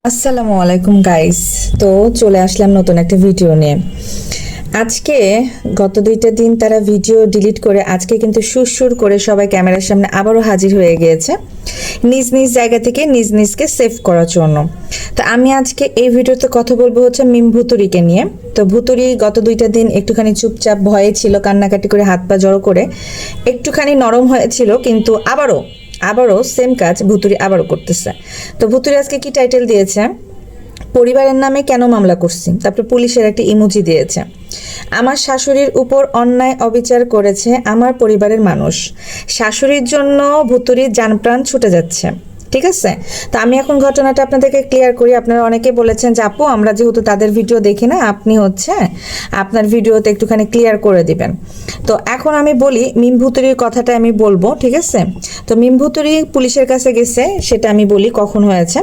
আসসালামু আলাইকুম গাইস। তো চলে আসলাম নতুন একটা ভিডিও নিয়ে। আজকে গত 2টা দিন তারা ভিডিও ডিলিট করে আজকে কিন্তু সুর করে সবাই ক্যামেরার সামনে আবারও হাজির হয়ে গিয়েছে নিজ নিজ জায়গা থেকে নিজ নিজকে সেভ করার জন্য। তো আমি আজকে এই ভিডিওতে কথা বলবো হচ্ছে মিম ভুতুরিকে নিয়ে। তো ভুতুরি গত 2টা দিন একটুখানি চুপচাপ ভয়ে ছিল, কান্নাকাটি করে হাত পা জড়ো করে একটুখানি নরম হয়েছিল, কিন্তু আবারও সেম কাজ ভুতুরি আবারও করতেছে। তো ভুতুরি আজকে কি টাইটেল দিয়েছে, পরিবারের নামে কেন মামলা করছি, তারপরে পুলিশের একটা ইমোজি দিয়েছে। আমার শাশুড়ির উপর অন্যায় অবিচার করেছে আমার পরিবারের মানুষ, শাশুড়ির জন্য ভুতুরির জানপ্রাণ ছুটে যাচ্ছে। ঠিক আছে, তো আমি এখন ঘটনাটা আপনাদেরকে ক্লিয়ার করি। আপনারা অনেকে বলেছেন যে আপু আমরা যেহেতু তাদের ভিডিও দেখি না, আপনি হচ্ছে আপনার ভিডিওতে একটুখানি ক্লিয়ার করে দিবেন। তো এখন আমি বলি মিম ভুতুরির কথাটা আমি বলবো, ঠিক আছে? তো মিম ভুতুরি পুলিশের কাছে গেছে, সেটা আমি বলি কখন হয়েছে।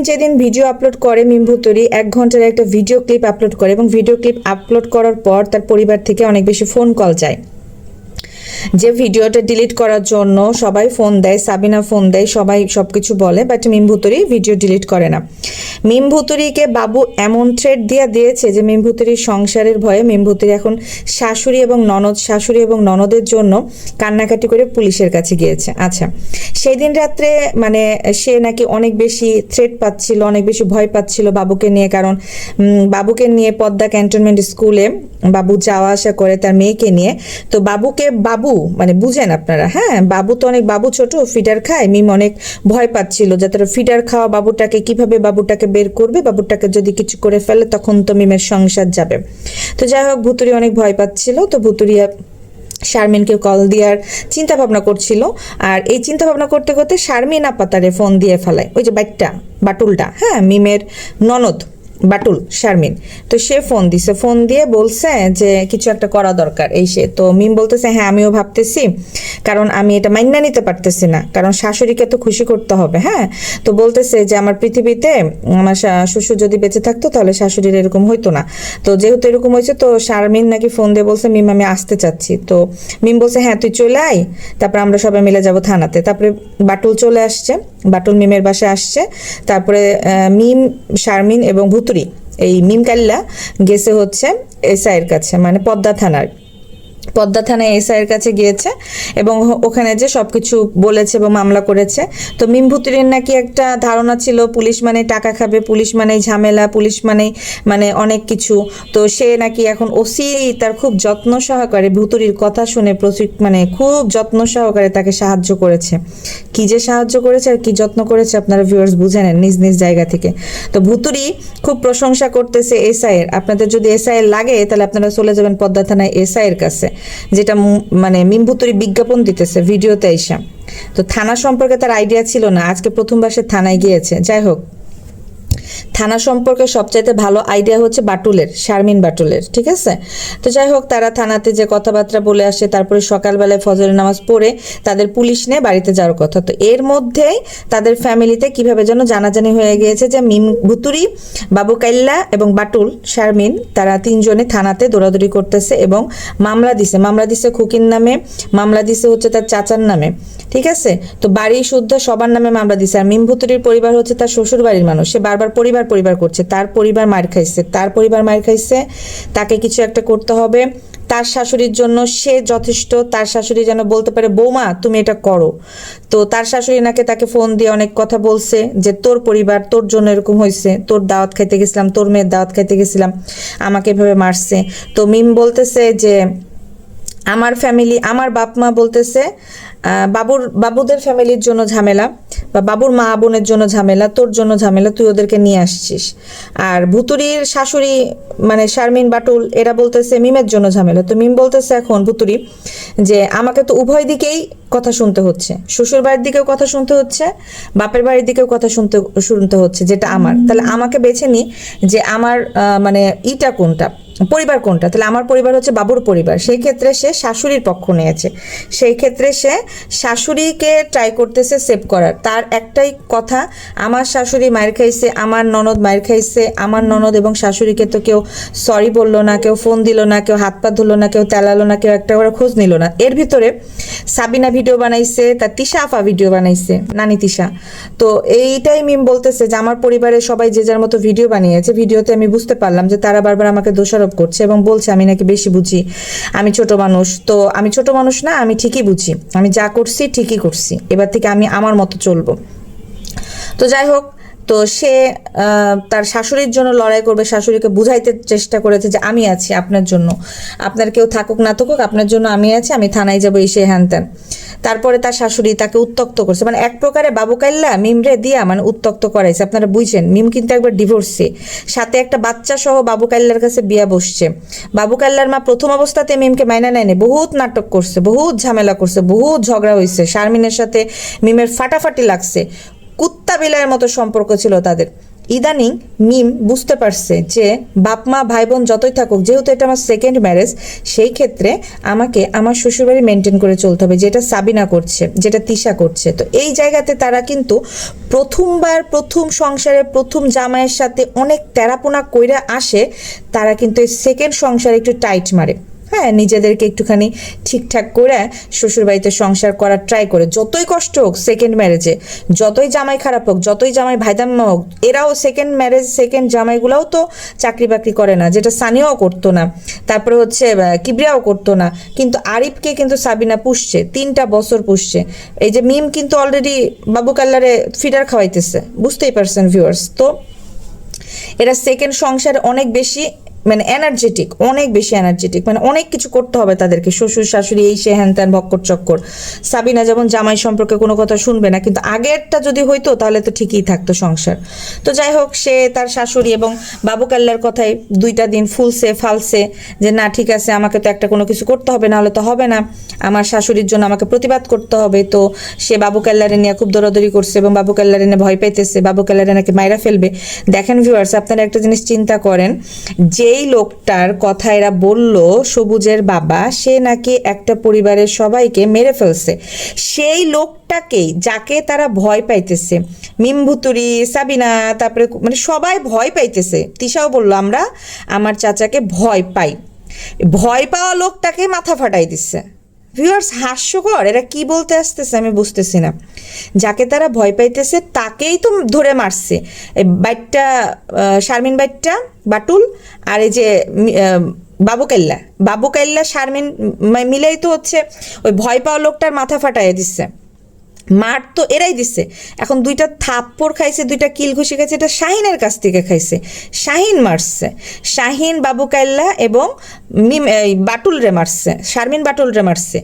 যেদিন ভিডিও আপলোড করে মিম ভুতুরি 1 ঘন্টার একটা ভিডিও ক্লিপ আপলোড করে, এবং ভিডিও ক্লিপ আপলোড করার পর তার পরিবার থেকে অনেক বেশি ফোন কল যায় যে ভিডিওটা ডিলিট করার জন্য। সবাই ফোন দেয়, সাবিনা ফোন দেয়, সবাই সবকিছু বলে, বাট মিম ভুতুরি ভিডিও ডিলিট করে না। মিম ভুতুরিকে বাবু এমন থ্রেট দিয়েছে যে মিম ভুতুরির সংসারের ভয়ে মিম ভুতুরি এখন শাশুড়ি এবং ননদের জন্য কান্নাকাটি করে পুলিশের কাছে গিয়েছে। আচ্ছা, সেই দিন রাত্রে মানে সে নাকি অনেক বেশি থ্রেট পাচ্ছিল, অনেক বেশি ভয় পাচ্ছিল বাবুকে নিয়ে, কারণ বাবুকে নিয়ে পদ্মা ক্যান্টনমেন্ট স্কুলে বাবু যাওয়া আসা করে তার মেয়েকে নিয়ে। তো বাবু মানে বুঝেন আপনারা, হ্যাঁ, বাবু তো অনেক, বাবু ছোট ফিডার খায়, মিম অনেক ভয় পাচ্ছিল যে তারা ফিডার খাওয়া বাবুটাকে কিভাবে বাবুটাকে বের করবে, বাবুটাকে যদি কিছু করে ফেলে তখন তো মিমের সংসার যাবে। তো যাই হোক, ভুতুরি অনেক ভয় পাচ্ছিল। তো ভুতুরিয়া শারমিনকে কল দেওয়ার চিন্তা ভাবনা করছিল, আর এই চিন্তা ভাবনা করতে করতে শারমিন আপা তারে ফোন দিয়ে ফেলায়, ওই যে বাটুলটা, হ্যাঁ, মিমের ননদ বাটুল শারমিন। তো সে ফোন দিয়ে বলছে যে কিছু একটা করা দরকার এই সে। তো মিম বলতেছে হ্যাঁ আমিও ভাবতেছি, কারণ আমি এটা মাইনা নিতে পারতেছি না, কারণ শাশুড়িকে তো খুশি করতে হবে। হ্যাঁ, তো বলতেছে যে আমার পৃথিবীতে আমার শ্বশুর যদি বেঁচে থাকতো তাহলে শাশুড়ির এরকম হইতো না। তো যেহেতু এরকম হয়েছে, তো শারমিন নাকি ফোন দিয়ে বলছে মিম আমি আসতে চাচ্ছি। তো মিম বলছে হ্যাঁ তুই চলে আয়, তারপরে আমরা সবাই মিলে যাব থানাতে। তারপরে বাটুল চলে আসছে, বাটুল মিমের বাসায় আসছে। তারপরে মিম, শারমিন এবং ভুতুরি, এই মিম কাল্লা গেছে হচ্ছে এসআইয়ের কাছে, মানে পদ্মা থানায় এসআইয়ের কাছে গিয়েছে, এবং ওখানে যে সবকিছু বলেছে এবং মামলা করেছে। তো মিম ভুতুরির নাকি একটা ধারণা ছিল পুলিশ মানে টাকা খাবে, পুলিশ মানেই ঝামেলা, পুলিশ মানেই মানে অনেক কিছু। তো সে নাকি এখন ওসি তার খুব যত্ন সহকারে ভুতুরির কথা শুনে মানে খুব যত্ন সহকারে তাকে সাহায্য করেছে। কি যে সাহায্য করেছে আর কি যত্ন করেছে আপনারা ভিউয়ার্স বুঝে নেন নিজ নিজ জায়গা থেকে। তো ভুতুরি খুব প্রশংসা করতেছে এসআইয়ের। আপনাদের যদি এসআইয়ের লাগে তাহলে আপনারা চলে যাবেন পদ্মা থানায় এসআইয়ের কাছে, যেটা মানে মিম ভুতুরি বিজ্ঞাপন দিতেছে ভিডিওতে আইসা। তো থানা সম্পর্কে তার আইডিয়া ছিল না, আজকে প্রথমবার সে থানায় গিয়েছে। যাই হোক, থানা সম্পর্কে সবচাইতে ভালো আইডিয়া হচ্ছে শারমিন বাটুলের, ঠিক আছে? তো যাই হোক, তারা থানাতে যে কথাবার্তা বলে আসে, তারপরে সকালবেলায় ফজরের নামাজ পড়ে তাদের পুলিশ নিয়ে বাড়িতে যাওয়ার কথা। তো এর মধ্যেই তাদের ফ্যামিলিতে কিভাবে যেন জানাজানি হয়ে গিয়েছে যে মিম ভুতুরি, বাবু কাইল্লা এবং বাটুল শারমিন তারা 3 জনে থানাতে দৌড়াদৌড়ি করতেছে এবং মামলা দিছে খুকির নামে, মামলা দিছে হচ্ছে তার চাচার নামে, ঠিক আছে? তো বাড়ি শুদ্ধ সবার নামে মামলা দিছে। আর মিম ভুতুরির পরিবার হচ্ছে তার শ্বশুর বাড়ির মানুষ, সে বারবার পরিবার করছে, তার পরিবার মার খাইছে, তাকে কিছু একটা করতে হবে। তার শাশুড়ির জন্য সে যথেষ্ট, তার শাশুড়ি যেন বলতে পারে বৌমা তুমি এটা করো। তো তার শাশুড়ি নাকি তাকে ফোন দিয়ে অনেক কথা বলছে যে তোর পরিবার, তোর জন্য এরকম হয়েছে, তোর দাওয়াত খাইতে গেছিলাম, তোর মেয়ের দাওয়াত খাইতে গেছিলাম, আমাকে এভাবে মারছে। তো মিম বলতেছে যে আমার ফ্যামিলি, আমার বাপ মা বলতেছে বাবুদের ফ্যামিলির জন্য ঝামেলা, বা বাবুর মা বোনের জন্য ঝামেলা, তোর জন্য ঝামেলা, তুই ওদেরকে নিয়ে আসছিস। আর ভুতুরির শাশুড়ি মানে শারমিন বাটুল এরা বলতেছে মিমের জন্য ঝামেলা। তো মিম বলতেছে এখন ভুতুরি যে আমাকে তো উভয় দিকেই কথা শুনতে হচ্ছে, শ্বশুর বাড়ির দিকেও কথা শুনতে হচ্ছে, বাপের বাড়ির দিকেও কথা শুনতে হচ্ছে, যেটা আমার, তাহলে আমাকে বেছে নি যে আমার মানে কোনটা, পরিবার কোনটা। তাহলে আমার পরিবার হচ্ছে বাবুর পরিবার, সেই ক্ষেত্রে সে শাশুড়ির পক্ষ নিয়েছে, সেই ক্ষেত্রে সে শাশুড়িকে ট্রাই করতেছে সেভ করার। তার একটাই কথা, আমার শাশুড়ি মায়ের খাইছে, আমার ননদ মায়ের খাইছে, আমার ননদ এবং শাশুড়িকে তো কেউ সরি বললো না, কেউ ফোন দিল না, কেউ হাত পা ধুলো না, কেউ তেলালো না, কেউ একটা করে খোঁজ নিল না। এর ভিতরে সাবিনা ভিডিও বানাইছে, তার তিশা আফা ভিডিও বানাইছে, নানি তিশা। তো এইটাই মিম বলতেছে যে আমার পরিবারের সবাই যে যার মতো ভিডিও বানিয়েছে, ভিডিওতে আমি বুঝতে পারলাম যে তারা বারবার আমাকে দোষারোপ করছে এবং বলছে আমি নাকি বেশি বুঝি, আমি ছোট মানুষ। তো আমি ছোট মানুষ না, আমি ঠিকই বুঝি, আমি যা করছি ঠিকই করছি, এবার থেকে আমি আমার মতো চলবো। তো যাই হোক, তো সে তার শাশুড়ির জন্য লড়াই করবে, শাশুড়িকে বুঝাইতে চেষ্টা করেছে যে আমি আছি আপনার জন্য, আপনার কেউ থাকুক না থাকুক আপনার জন্য আমি আছি, আমি থানায় যাবো এই সে হ্যান ত্যান। তারপরে তার শাশুড়ি তাকে উত্তক্ত করছে, মানে এক প্রকারে বাবু কাল্লা মিমরে দিয়া মানে উত্তক্ত করাইছে। আপনারা বুঝছেন, মিম কিন্তু একবার ডিভোর্সে, সাথে একটা বাচ্চা সহ বাবু কাল্লার কাছে বিয়া বসছে। বাবু কাল্লার মা প্রথম অবস্থাতে মিমকে মাইনা নেয়নি, বহুত নাটক করছে, বহুত ঝামেলা করছে, বহুত ঝগড়া হয়েছে, শারমিনের সাথে মিমের ফাটাফাটি লাগছে, কুত্তা বিলাইয়ের মতো সম্পর্ক ছিল তাদের। ইদানিং মিম বুঝতে পারছে যে বাপ মা ভাই বোন যতই থাকুক, যেহেতু এটা আমার সেকেন্ড ম্যারেজ, সেই ক্ষেত্রে আমাকে আমার শ্বশুরবাড়ি মেনটেন করে চলতে হবে, যেটা সাবিনা করছে, যেটা তিশা করছে। তো এই জায়গাতে তারা কিন্তু প্রথমবার প্রথম সংসারে প্রথম জামাইয়ের সাথে অনেক তেরাপোনা কইরা আসে, তারা কিন্তু এই সেকেন্ড সংসারে একটু টাইট মারে। হ্যাঁ, নিজেদেরকে একটুখানি ঠিকঠাক করে শ্বশুরবাড়িতে সংসার করার ট্রাই করে, যতই কষ্ট হোক সেকেন্ড ম্যারেজে, যতই জামাই খারাপ হোক, যতই জামাই ভাইদাম্মা হোক, এরাও সেকেন্ড ম্যারেজ সেকেন্ড জামাইগুলাও তো চাকরি বাকরি করে না, যেটা সানিয়াও করতো না, তারপরে হচ্ছে কিবরিয়াও করতো না। কিন্তু আরিফকে কিন্তু সাবিনা পুষছে, 3টা বছর পুষছে। এই যে মিম কিন্তু অলরেডি বাবু কাল্লারে ফিডার খাওয়াইতেছে, বুঝতেই পারছেন ভিউয়ার্স। তো এরা সেকেন্ড সংসারে অনেক বেশি মানে এনার্জেটিক, অনেক বেশি এনার্জেটিক, মানে অনেক কিছু করতে হবে তাদেরকে, শ্বশুর শাশুড়ি এই সে হ্যান ত্যান ভক্কর চক্কর। সাবিনা যেমন জামাই সম্পর্কে কোনো কথা শুনবে না, কিন্তু আগেরটা যদি হইতো তাহলে তো ঠিকই থাকতো সংসার। তো যাই হোক, সে তার শাশুড়ি এবং বাবু কাল্লার কথায় 2টা দিন ফুলছে ফালছে যে না ঠিক আছে, আমাকে তো একটা কোনো কিছু করতে হবে, নাহলে তো হবে না, আমার শাশুড়ির জন্য আমাকে প্রতিবাদ করতে হবে। তো সে বাবু কাল্লারে নিয়ে খুব দৌড়াদৌড়ি করছে এবং বাবু কাল্লারে নিয়ে ভয় পাইতেছে, বাবু কাল্লারে নাকি মাইরা ফেলবে। দেখেন ভিউয়ার্স, আপনারা একটা জিনিস চিন্তা করেন, যেই লোকটার কথা এরা বলল সবুজের বাবা, সে নাকি একটা পরিবারের সবাইকে মেরে ফেলছে, সেই লোকটাকেই যাকে তারা ভয় পাইতেছে, মিম ভুতুরি, সাবিনা, তারপরে মানে সবাই ভয় পাইতেছে। তিশাও বলল আমরা আমার চাচাকে ভয় পাই, ভয় পাওয়া লোকটাকে মাথা ফাটাই দিচ্ছে। ভিউয়ার্স, হাস্যকর, এরা কি বলতে আসতেছে আমি বুঝতেছি না। যাকে তারা ভয় পাইতেছে তাকেই তো ধরে মারছে, এই বাইটটা শারমিন বাইটটা বাটুল, আর এই যে বাবু কাল্লা শারমিন মিলেই তো হচ্ছে ওই ভয় পাওয়া লোকটার মাথা ফাটাইয়া দিচ্ছে। মার তো এরাই দিচ্ছে। এখন 2টা থাপ্পড় খাইছে, 2টা কিল ঘুষি খাইছে, এটা শাহিনের কাছ থেকে খাইছে, শাহিন মারছে, শাহিন বাবু কাল্লা এবং বাটুল রে মারছে, শারমিন বাটুল রে মারছে,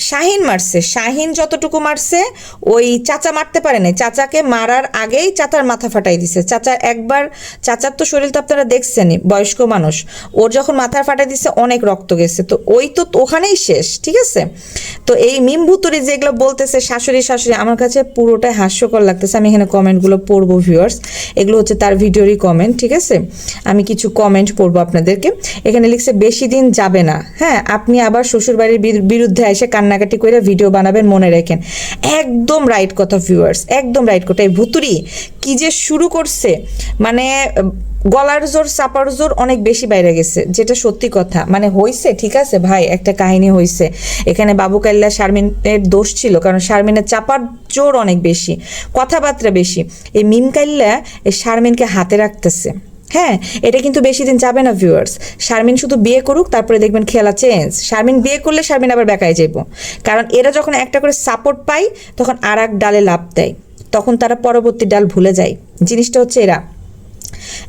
শাহিন মারছে। শাহিন যতটুকু মারছে ওই চাচা মারতে পারে নাই, চাচাকে মারার আগেই চাচার মাথা ফাটাই দিছে। চাচার একবার, চাচার তো শরীর তো আপনারা দেখছেনই, বয়স্ক মানুষ, ওর যখন মাথা ফাটাই দিছে অনেক রক্ত গেছে, তো ওই তো ওখানেই শেষ, ঠিক আছে। তো এই মিম ভুতুরি যেগুলো বলতেছে শাশুড়ি শাশুড়ি, আমার কাছে পুরোটাই হাস্যকর লাগতেছে। আমি এখানে কমেন্টগুলো পড়বো ভিউয়ার্স, এগুলো হচ্ছে তার ভিডিওরই কমেন্ট, ঠিক আছে। আমি কিছু কমেন্ট পড়বো আপনাদেরকে। এখানে লিখছে বেশি দিন যাবে না, হ্যাঁ আপনি আবার শ্বশুরবাড়ির বিরুদ্ধে এসে কান্নাকাটি করে ভিডিও বানাবেন, মনে রাখেন। একদম রাইট কথা ভিউয়ার্স, একদম রাইট কথা। এই ভুতুরি কি যে শুরু করছে, মানে গলার জোর চাপার জোর অনেক বেশি বাইরে গেছে, যেটা সত্যি কথা। মানে হইছে, ঠিক আছে ভাই, একটা কাহিনী হইছে, এখানে বাবু কাল্লা শারমিনের দোষ ছিল, কারণ শারমিনের চাপার জোর অনেক বেশি, কথাবার্তা বেশি। এই মিম কাল্লা এই শারমিনকে হাতে রাখতেছে। হ্যাঁ, এটা কিন্তু বেশি দিন যাবে না ভিউয়ার্স। শারমিন শুধু বিয়ে করুক, তারপরে দেখবেন খেলা চেঞ্জ। শারমিন বিয়ে করলে শারমিন আবার বেকায় যাইব, কারণ এরা যখন একটা করে সাপোর্ট পায় তখন আর এক ডালে লাভ দেয়, তখন তারা পরবর্তী ডাল ভুলে যায়। জিনিসটা হচ্ছে এরা।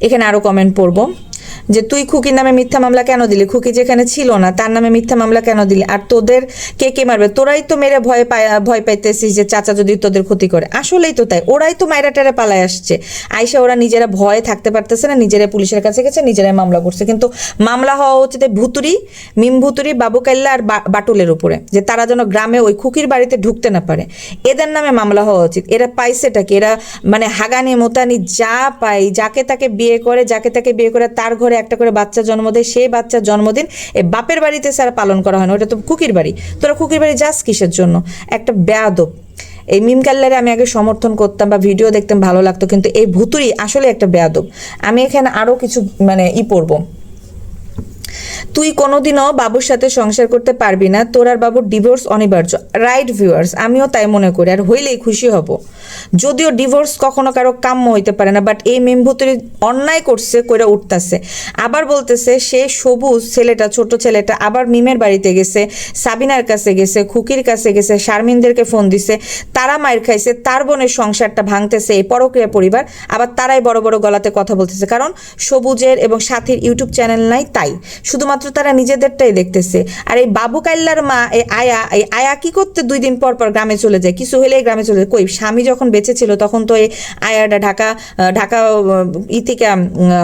এখানে আরো কমেন্ট পড়বো যে তুই খুকির নামে মিথ্যা মামলা কেন দিলি, খুকি যেখানে ছিল না তার নামে মিথ্যা মামলা কেন দিলি, আর তোদের কে মারবে, তোরাই তো মেরে ভয় পাইতেছিস যে চাচা যদি তোদের ক্ষতি করে। আসলেই তো তাই, ওরাই তো মায়েরা টেরে পালায় আসছে, আইসা ওরা নিজেরা ভয়ে থাকতে পারতেছে না, নিজেরা পুলিশের কাছে গেছে, নিজেরাই মামলা করছে। কিন্তু মামলা হওয়া উচিত ভুতুরি, মিম ভুতুরি, বাবু কাল্লা আর বাটুলের উপরে, যে তারা যেন গ্রামে ওই খুকির বাড়িতে ঢুকতে না পারে, এদের নামে মামলা হওয়া উচিত। এরা পাইছেটা কি, এরা মানে হাগানি মোতানি যা পাই, যাকে তাকে বিয়ে করে তার ঘরে একটা করে বাচ্চা জন্ম দেয়, সেই বাচ্চার জন্মদিন এই বাপের বাড়িতে স্যার পালন করা হয় না, ওটা তো খুকির বাড়ি। তোরা খুকির বাড়ি যাস কিসের জন্য? একটা বেয়াদব। এই মিম কাল্লারে আমি আগে সমর্থন করতাম বা ভিডিও দেখতাম, ভালো লাগতো, কিন্তু এই ভুতুরি আসলে একটা বেয়াদব। আমি এখানে আরো কিছু মানে পড়বো। তুই কোনোদিনও বাবুর সাথে সংসার করতে পারবি না, তোর আর বাবুর ডিভোর্স অনিবার্য। রাইট ভিউয়ার্স, আমিও তাই মনে করি, আর হইলেই খুশি হব। যদিও ডিভোর্স কখনো কারো কাম্য হইতে পারে না, বাট এই মেমভুতুরি অন্যায় করছে, কইরা উঠতেছে। আবার বলতেছে সে সবুজ ছেলেটা, ছোট ছেলেটা আবার মিমের বাড়িতে গেছে, সাবিনার কাছে গেছে, খুকির কাছে গেছে, শারমিনদেরকে ফোন দিছে, তারা মায়ের খাইছে, তার বোনের সংসারটা ভাঙতেছে এই পরকীয়া পরিবার, আবার তারাই বড় বড় গলাতে কথা বলতেছে। কারণ সবুজের এবং সাথীর ইউটিউব চ্যানেল নাই, তাই শুধুমাত্র তারা নিজেদেরটাই দেখতেছে। আর এই বাবু কাল্লার মা এই আয়া কি করতে 2 দিন পর পর গ্রামে চলে যায়, কিছু হলেই গ্রামে চলে যায়। কই স্বামী যখন বেঁচে ছিল তখন তো এই আয়াটা ঢাকা থেকে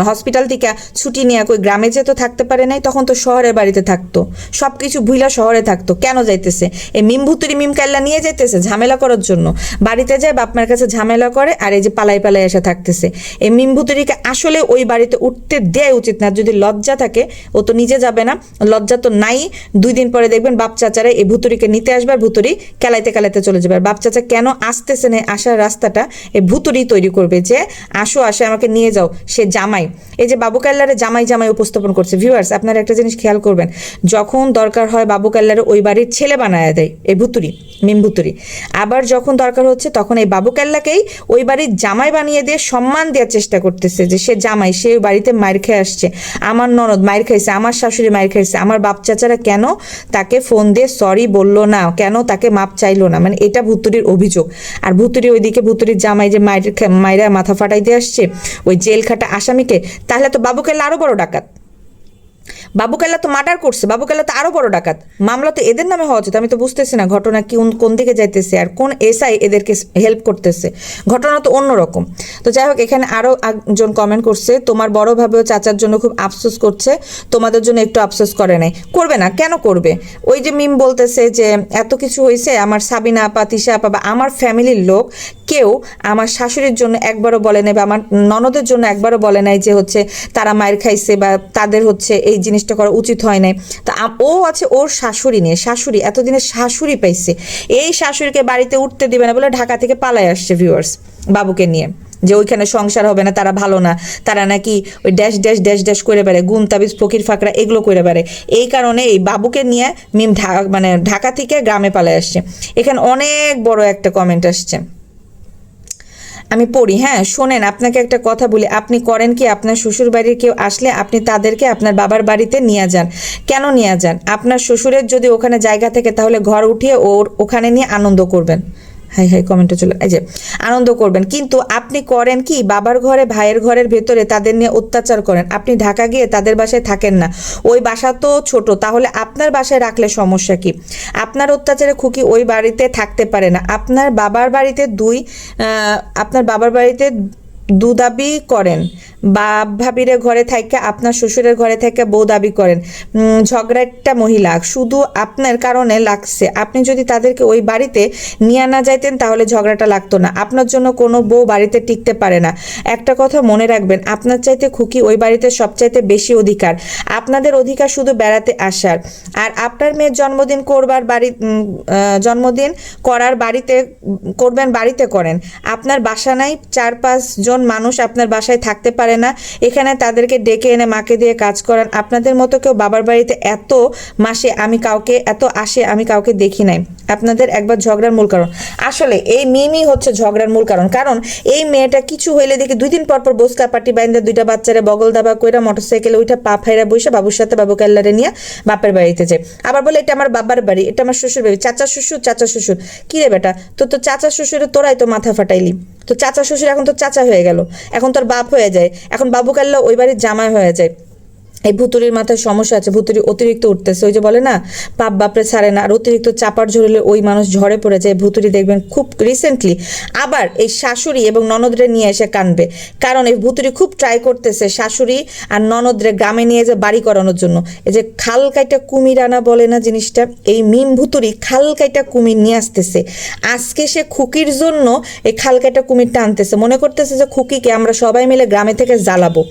হসপিটাল থেকে ছুটি নিয়ে কই গ্রামে যে তো থাকতে পারে নাই, তখন তো শহরের বাড়িতে থাকতো, সব কিছু ভুইলা শহরে থাকতো। কেন যাইতেছে? এই মিমভুতুরি মিম কাল্লা নিয়ে যাইতেছে ঝামেলা করার জন্য। বাড়িতে যায় বাপমার কাছে ঝামেলা করে, আর এই যে পালাই পালাই এসে থাকতেছে। এই মিমভুতুরিকে আসলে ওই বাড়িতে উঠতে দেওয়া উচিত না। যদি লজ্জা থাকে ও তো নিজে যাবে না, লজ্জা তো নাই। 2 দিন পরে দেখবেন বাপ চাচারা এই ভুতুরিকে নিতে আসবে, আর ভুতুরি কেলাইতে কেলাইতে চলে যাবে। আর বাপ চাচা কেন আসতেছে না, আসার রাস্তাটা এই ভুতুরি তৈরি করবে যে আসো আসে আমাকে নিয়ে যাও, সে জামাই। এই যে বাবু কাল্লারে জামাই জামাই উপস্থাপন করছে। ভিউয়ার্স, আপনারা একটা জিনিস খেয়াল করবেন, যখন দরকার হয় বাবু কাল্লারে ওই বাড়ির ছেলে বানায় দেয় এই ভুতুরি, মিম ভুতুরি। আবার যখন দরকার হচ্ছে তখন এই বাবু কাল্লাকেই ওই বাড়ির জামাই বানিয়ে দিয়ে সম্মান দেওয়ার চেষ্টা করতেছে যে সে জামাই, সে ওই বাড়িতে মায়ের খেয়ে আসছে, আমার ননদ মায়ের খাইছে, আমার শাশুড়ি মায়ের খাইছে। আমার বাপ চাচারা কেন তাকে ফোন দিয়ে সরি বললো না, কেন তাকে মাপ চাইলো না, মানে এটা ভুতুরির অভিযোগ। আর ভুতুরি ওইদিকে ভুতুরির জামাই যে মায়েরা মাথা ফাটাইতে আসছে ওই জেল খাটা আসামিকে, তাহলে তো বাবু কাল্লা আরো বড় ডাকাত। বাবু কাল্লা তো মার্ডার করছে, বাবু কাল্লা তো আরো বড় ডাকাত। মামলা তো এদের নামে হওয়া উচিত। আমি তো বুঝতেছি না ঘটনা কি, কোন দিকে যাইতেছে আর কোন এসআই এদেরকে হেল্প করতেছে। ঘটনা তো অন্যরকম। তো যাই হোক, এখানে আরো একজন কমেন্ট করছে, তোমার বড় ভাবেও চাচার জন্য খুব আফসোস করছে, তোমাদের জন্য একটু আফসোস করে নাই। করবে না, কেন করবে? ওই যে মিম বলতেছে যে এত কিছু হয়েছে, আমার সাবিনা আপা, তিশা আপা বা আমার ফ্যামিলির লোক কেউ আমার শাশুড়ির জন্য একবারও বলে নাই, বা আমার ননদের জন্য একবারও বলে নাই যে হচ্ছে তারা মায়ের খাইছে বা তাদের হচ্ছে এই জিনিসটা করা উচিত হয় নাই। তা ও আছে ওর শাশুড়ি নিয়ে, শাশুড়ি এতদিনে শাশুড়ি পাইছে, এই শাশুড়িকে বাড়িতে উঠতে দিবে না বলে ঢাকা থেকে পালায় আসছে ভিউয়ার্স বাবুকে নিয়ে, যে ওইখানে সংসার হবে না, তারা ভালো না, তারা নাকি ওই ড্যাশ ড্যাশ ড্যাশ ড্যাশ করে বেড়ে, গুণ তাবিজ ফকির ফাকরা এগুলো করে বেড়ে। এই কারণে এই বাবুকে নিয়ে মিম মানে ঢাকা থেকে গ্রামে পালায় আসছে। এখানে অনেক বড় একটা কমেন্ট আসছে, আমি পড়ি। হ্যাঁ শোনেন, আপনাকে একটা কথা বলি, আপনি করেন কি, আপনার শ্বশুর বাড়ির কেউ আসলে আপনি তাদেরকে আপনার বাবার বাড়িতে নিয়ে যান। কেন নিয়ে যান? আপনার শ্বশুরের যদি ওখানে জায়গা থাকে তাহলে ঘর উঠিয়ে ওখানে নিয়ে আনন্দ করবেন। হাই হাই কমেন্টে চলে, এই যে আনন্দ করবেন। কিন্তু আপনি করেন কি, বাবার ঘরে ভাইয়ের ঘরের ভেতরে তাদের নিয়ে অত্যাচার করেন। আপনি ঢাকা গিয়ে তাদের বাসায় থাকেন না, ওই বাসা তো ছোট, তাহলে আপনার বাসায় রাখলে সমস্যা কি? আপনার অত্যাচারে খুকি ওই বাড়িতে থাকতে পারে না। আপনার বাবার বাড়িতে দু দাবি করেন, বাপ ভাবিরে ঘরে থাকে, আপনার শ্বশুরের ঘরে থেকে বউ দাবি করেন। ঝগড়া একটা মহিলা শুধু আপনার কারণে লাগছে। আপনি যদি তাদেরকে ওই বাড়িতে নিয়ে না যাইতেন তাহলে ঝগড়াটা লাগতো না। আপনার জন্য কোনো বউ বাড়িতে টিকতে পারে না। একটা কথা মনে রাখবেন, আপনার চাইতে খুকি ওই বাড়িতে সবচাইতে বেশি অধিকার। আপনাদের অধিকার শুধু বেড়াতে আসার। আর আপনার মেয়ের জন্মদিন করার বাড়িতে করবেন, বাড়িতে করেন। আপনার বাসা নাই, 4-5 জন মানুষ আপনার বাসায় থাকতে পারে না, এখানে তাদেরকে ডেকে এনে মাকে দিয়ে কাজ করান। আপনাদের মতো কেউ বাবার বাড়িতে এত আসে আমি কাউকে দেখি নাই। আপনাদের একবার ঝগড়ার মূল কারণ, আসলে এই মিমই হচ্ছে ঝগড়ার মূল কারণ। কারণ এই মেয়েটা কিছু হইলে দেখি 2 দিন পর পর বসকা পাটি বাইন্দা 2টা বাচ্চারে বগল দাবা কইরা মোটরসাইকেলে উঠা পা ফাইরা বইসা বাবুর সাথে বাবু কাল্লারে নিয়ে বাপের বাড়িতে যায়। আবার বলে এটা আমার বাবার বাড়ি, এটা আমার শ্বশুর বাড়ি। চাচা শ্বশুর কি রে বেটা, তো চাচা শ্বশুরে তোরাই তো মাথা ফাটাইলি। তো চাচা শ্বশুর এখন তো চাচা হয়ে গেল, এখন তোর বাপ হয়ে যায়, এখন বাবু কাল্লা ওই বাড়ির জামাই হয়ে যায়। এই ভুতুরির মাথায় সমস্যা আছে, ভুতুরি অতিরিক্ত উঠতেছে। ওই যে বলে না পাপ বাপরে ছাড়ে না, আর অতিরিক্ত চাপার ঝরলে ওই মানুষ ঝরে পড়ে যায়। ভুতুরি দেখবেন খুব রিসেন্টলি আবার এই শাশুড়ি এবং ননদরে নিয়ে এসে কানবে, কারণ এই ভুতুরি খুব ট্রাই করতেছে শাশুড়ি আর ননদরে গ্রামে নিয়ে যে বাড়ি করানোর জন্য। এই যে খাল কাইটা কুমির আনা বলে না জিনিসটা, এই মিম ভুতুরি খাল কাইটা কুমির নিয়ে আসতেছে। আজকে সে খুকির জন্য এই খাল কাইটা কুমিরটা আনতেছে, মনে করতেছে যে খুকিকে আমরা সবাই মিলে গ্রামে থেকে জ্বালাবো।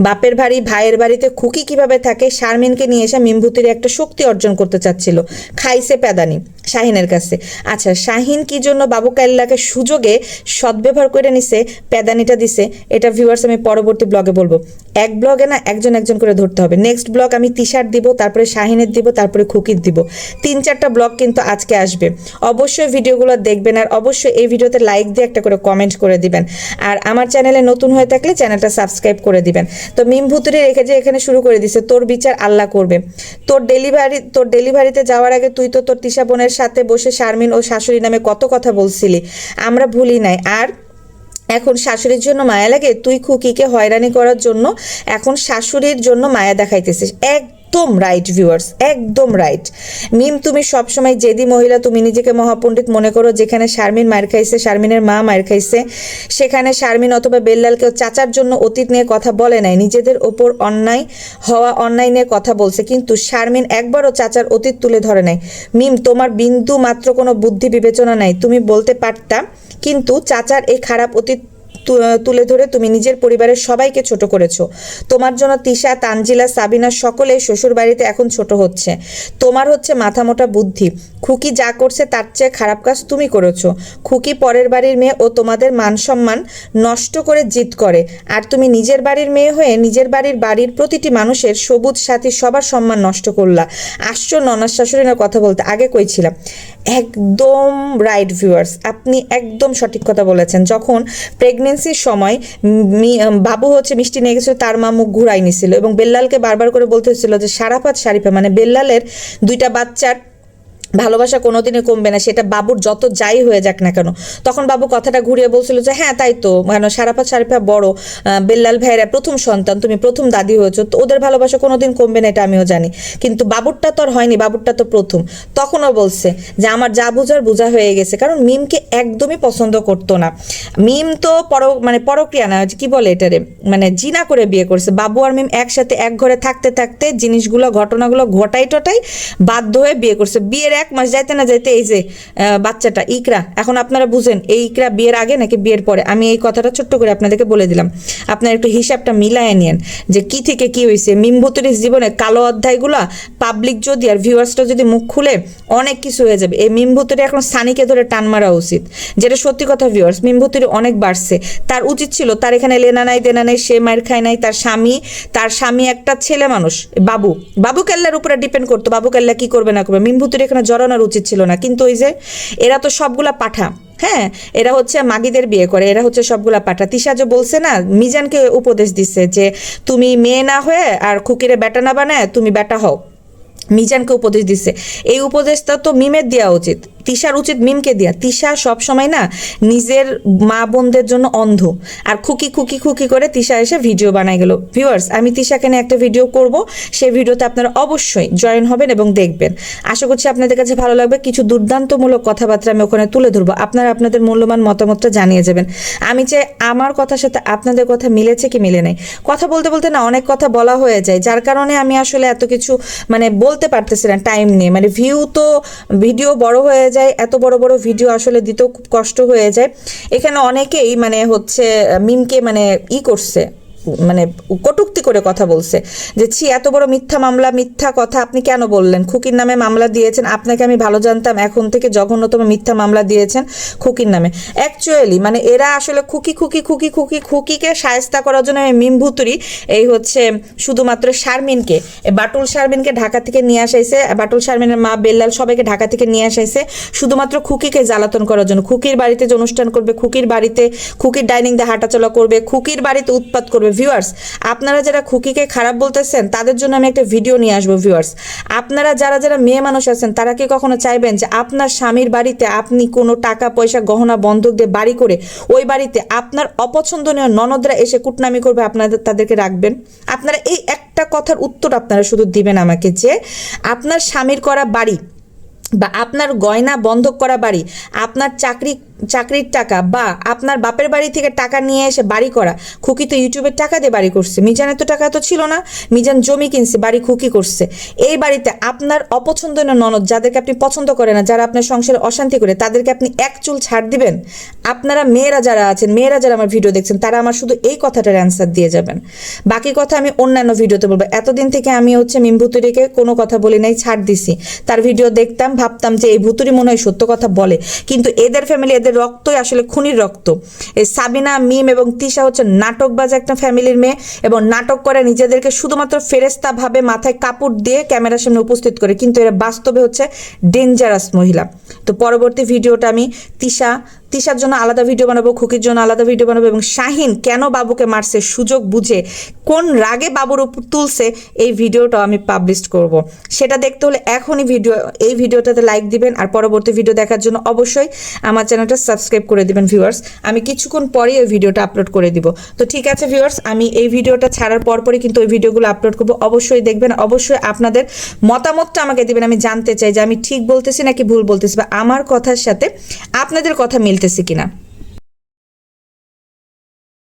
বাপের বাড়ি ভাইয়ের বাড়িতে খুকি কিভাবে থাকে, শারমিনকে নিয়ে এসে মিমভুতির একটা শক্তি অর্জন করতে চাচ্ছিল। খাইছে প্যাদানি, শাহিনের কাছে। আচ্ছা, শাহিন কি জন্য বাবু কাল্লাকে সুযোগে সদ্ব্যবহার করে নিছে, প্যাদানিটা দিছে, এটা ভিউয়ার্স আমি পরবর্তী ব্লগে বলবো। এক ব্লগে না একজন একজন করে ধরতে হবে। নেক্সট ব্লগ আমি তিশার দিব, তারপরে শাহিনের দিব, তারপরে খুকির দিব। 3-4টা ব্লগ কিন্তু আজকে আসবে। অবশ্যই ভিডিওগুলো দেখবেন, আর অবশ্যই এই ভিডিওতে লাইক দিয়ে একটা করে কমেন্ট করে দিবেন। আর আমার চ্যানেলে নতুন হয়ে থাকলে চ্যানেলটা সাবস্ক্রাইব করে দিবেন। তো মিম ভুতুরি রেখে যে এখানে শুরু করে দিছে, তোর বিচার আল্লাহ করবে। তোর ডেলিভারিতে যাওয়ার আগে তুই তো তোর তিশা বোনের সাথে বসে শারমিন ও শাশুড়ি নামে কত কথা বলছিলি, আমরা ভুলি নাই। আর এখন শাশুড়ির জন্য মায়া লাগে, তুই খুকিকে হয়রানি করার জন্য এখন শাশুড়ির জন্য মায়া দেখাইতেছিস। একদম রাইট ভিউয়ার্স, একদম রাইট। মিম, তুমি সবসময় জেদি মহিলা, তুমি নিজেকে মহাপণ্ডিত মনে করো। যেখানে শারমিন মায়ের খাইছে, শারমিনের মা মায়ের খাইছে, সেখানে শারমিন অথবা বেল্লালকেও চাচার জন্য অতীত নিয়ে কথা বলে নাই, নিজেদের ওপর অন্যায় নিয়ে কথা বলছে, কিন্তু শারমিন একবারও চাচার অতীত তুলে ধরে নাই। মিম, তোমার বিন্দু মাত্র কোনো বুদ্ধি বিবেচনা নাই। তুমি বলতে পারতা, কিন্তু চাচার এই খারাপ অতীত তুলে ধরে তুমি নিজের পরিবারের সবাইকে ছোট করেছো। তোমার জন্য তিশা, তানজিলা, সাবিনা সকলেই শ্বশুর বাড়িতে এখন ছোট হচ্ছে। তোমার হচ্ছে মাথা মোটা বুদ্ধি। খুকি যা করছে তার চেয়ে খারাপ কাজ তুমি করেছো। খুকি পরের বাড়ির মেয়ে ও তোমাদের মান সম্মান নষ্ট করে জিদ করে, আর তুমি নিজের বাড়ির মেয়ে হয়ে নিজের বাড়ির প্রতিটি মানুষের সবুজ সাথী সবার সম্মান নষ্ট করলা। আসছো ননাস শাশুড়ির কথা বলতে, আগে কইছিলাম। একদম রাইট ভিউয়ার্স, আপনি একদম সঠিক কথা বলেছেন। যখন প্রেগনেন্সির সময় বাবু হচ্ছে মিষ্টি নিয়ে গেছিল, তার মা মুখ ঘুরাই নিছিল এবং বেল্লালকে বারবার করে বলতে হচ্ছিল যে সারাফাত শারিফা, মানে বেল্লালের 2টা বাচ্চার ভালোবাসা কোনোদিনই কমবে না, সেটা বাবুর যত যাই হয়ে যাক না কেন। তখন বাবু কথাটা ঘুরিয়ে বলছিল যে হ্যাঁ তাই তো, মানে সারাফাত শারিফা বড়, বেল্লাল ভাইয়েরা প্রথম সন্তান, তুমি প্রথম দাদি হয়েছো, তো ওদের ভালোবাসা কোনোদিন কমবে না, এটা আমিও জানি, কিন্তু বাবুরটা তো আর হয়নি, বাবুরটা তো প্রথম। তখনও বলছে যে আমার যা বুঝার বোঝা হয়ে গেছে, কারণ মিমকে একদমই পছন্দ করতো না। মিম তো পরক্রিয়া না, কি বলে এটারে, মানে জিনা করে বিয়ে করছে। বাবু আর মিম একসাথে এক ঘরে থাকতে থাকতে জিনিসগুলো ঘটনাগুলো ঘটাই বাধ্য হয়ে বিয়ে করছে। বিয়ের 1 মাস যাইতে না যাইতে এই যে বাচ্চাটা ইকরা, এখন আপনারা বুঝেন এই ইকরা বিয়ের আগে নাকি বিয়ের পরে। আমি এই কথাটা ছোট্ট করে আপনাদেরকে বলে দিলাম, আপনারা একটু হিসাবটা মিলায় নিয়েন যে কি থেকে কি হয়েছে। মিম ভুতুরির জীবনে কালো অধ্যায়গুলা পাবলিক যদি আর ভিউয়ার্সটা যদি মুখ খুলে অনেক কিছু হয়ে যাবে। এই মিম ভুতুরি এখন সানিকে ধরে টান মারা উচিত, যেটা সত্যি কথা ভিউয়ার্স। মিম ভুতুরি অনেক বাড়ছে, তার উচিত ছিল, তার এখানে লেনা নাই দেনা নাই, সে মায়ের খায় নাই, তার স্বামী একটা ছেলে মানুষ, বাবু কেল্লার উপরে ডিপেন্ড করতো, বাবু কেল্লা কি করবে না করবে। মিম ভুতুরি এখানে জড়ানোর উচিত ছিল না, কিন্তু ওই যে এরা তো সবগুলা পাঠা, হ্যাঁ এরা হচ্ছে মাগিদের বিয়ে করে, এরা হচ্ছে সবগুলা পাঠা। তিশা যে বলছে না, মিজানকে উপদেশ দিচ্ছে যে তুমি মেয়ে না হয়ে আর খুকিরে বেটা না বানায় তুমি বেটা হও, মিজানকে উপদেশ দিচ্ছে। এই উপদেশটা তো মিমের দেওয়া উচিত, তিশার উচিত মিমকে দেওয়া। তিশা সবসময় না নিজের মা বোনদের জন্য অন্ধ, আর খুকি খুকি খুকি করে তিশা এসে ভিডিও বানাই গেল। ভিউয়ার্স, আমি তিশাকে নিয়ে একটা ভিডিও করব, সেই ভিডিওতে আপনারা অবশ্যই জয়েন হবেন এবং দেখবেন। আশা করছি আপনাদের কাছে ভালো লাগবে। কিছু দুর্দান্তমূলক কথাবার্তা আমি ওখানে তুলে ধরবো, আপনারা আপনাদের মূল্যবান মতামতটা জানিয়ে যাবেন। আমি চাই আমার কথার সাথে আপনাদের কথা মিলেছে কি মিলে নাই। কথা বলতে বলতে না অনেক কথা বলা হয়ে যায়, যার কারণে আমি আসলে এত কিছু মানে বলতে পারতেছি না টাইম নিয়ে। মানে ভিডিও বড় হয়ে যায়, এত বড় বড় ভিডিও আসলে দিতেও খুব কষ্ট হয়ে যায়। এখানে অনেকেই মানে হচ্ছে মিমকে মানে করছে, মানে কটূক্তি করে কথা বলছে যে ছি এত বড় মিথ্যা মামলা, মিথ্যা কথা আপনি কেন বললেন, খুকির নামে মামলা দিয়েছেন, আপনাকে আমি ভালো জানতাম, এখন থেকে জঘন্যতম মিথ্যা মামলা দিয়েছেন খুকির নামে। অ্যাকচুয়ালি মানে এরা আসলে খুকিকে শায়েস্তা করার জন্য মিম ভুতুরি এই হচ্ছে শুধুমাত্র শারমিনকে, বাটুল শারমিনকে ঢাকা থেকে নিয়ে আসাইছে, বাটুল শারমিনের মা বেল্লাল সবাইকে ঢাকা থেকে নিয়ে আসাইছে শুধুমাত্র খুকিকে জ্বালাতন করার জন্য। খুকির বাড়িতে যে অনুষ্ঠান করবে, খুকির ডাইনিং দিয়ে হাঁটাচলা করবে, খুকির বাড়িতে উৎপাত করবে। ভিউয়ার্স, আপনারা যারা খুকিকে খারাপ বলতেছেন তাদের জন্য আমি একটা ভিডিও নিয়ে আসবো। ভিউয়ার্স, আপনারা যারা মেয়ে মানুষ আছেন তারা কি কখনো চাইবেন যে আপনার স্বামীর বাড়িতে আপনি কোনো টাকা পয়সা গহনা বন্ধক দিয়ে বাড়ি করে ওই বাড়িতে আপনার অপছন্দনীয় ননদরা এসে কুটনামি করবে, তাদেরকে রাখবেন? আপনারা এই একটা কথার উত্তর আপনারা শুধু দিবেন আমাকে, যে আপনার স্বামীর করা বাড়ি বা আপনার গয়না বন্ধক করা বাড়ি, আপনার চাকরি চাকরির টাকা বা আপনার বাপের বাড়ি থেকে টাকা নিয়ে এসে বাড়ি করা। খুকি তো ইউটিউবের টাকা দিয়ে বাড়ি করছে, মিজানের তো টাকা তো ছিল না, মিজান জমি কিনছে, বাড়ি খুকি করছে। এই বাড়িতে আপনার অপছন্দনীয় ননদ যাদেরকে আপনি পছন্দ করেন না, যারা আপনার সংসারে অশান্তি করে, তাদেরকে আপনি এক চুল ছাড় দিবেন? আপনারা মেয়েরা যারা আছেন, মেয়েরা যারা আমার ভিডিও দেখছেন, তারা আমার শুধু এই কথাটার অ্যান্সার দিয়ে যাবেন। বাকি কথা আমি অন্যান্য ভিডিওতে বলবো। এতদিন থেকে আমি হচ্ছে মিম ভুতুরিকে কোনো কথা বলি নাই, ছাড় দিছি। তার ভিডিও দেখতাম, ভাবতাম যে এই ভুতুরি মনে হয় সত্য কথা বলে, কিন্তু এদের ফ্যামিলি, এদের রক্তই আসলে খুনির রক্ত। এই সাবিনা, মিম এবং তিশা হচ্ছে নাটকবাজ একটা ফ্যামিলির মেয়ে, এবং নাটক করে নিজেদেরকে শুধুমাত্র ফেরেস্তা ভাবে, মাথায় কাপড় দিয়ে ক্যামেরার সামনে উপস্থিত করে, কিন্তু এরা বাস্তবে হচ্ছে ডেঞ্জারাস মহিলা। তো পরবর্তী ভিডিওটা আমি তিশার জন্য আলাদা ভিডিও বানাবো, খুকির জন্য আলাদা ভিডিও বানাবো, এবং শাহিন কেন বাবুকে মারছে সুযোগ বুঝে, কোন রাগে বাবুর উপর তুলছে, এই ভিডিওটাও আমি পাবলিশ করব। সেটা দেখতে হলে এখনই এই ভিডিওটাতে লাইক দিবেন, আর পরবর্তী ভিডিও দেখার জন্য অবশ্যই আমার চ্যানেলটা সাবস্ক্রাইব করে দিবেন ভিউয়ার্স। আমি কিছুক্ষণ পরেই ওই ভিডিওটা আপলোড করে দিব। তো ঠিক আছে ভিউয়ার্স, আমি এই ভিডিওটা ছাড়ার পরপরই কিন্তু ওই ভিডিওগুলো আপলোড করবো, অবশ্যই দেখবেন। অবশ্যই আপনাদের মতামতটা আমাকে দিবেন, আমি জানতে চাই যে আমি ঠিক বলতেছি নাকি ভুল বলতেছি, বা আমার কথার সাথে আপনাদের কথা মিলতেছে কিনা।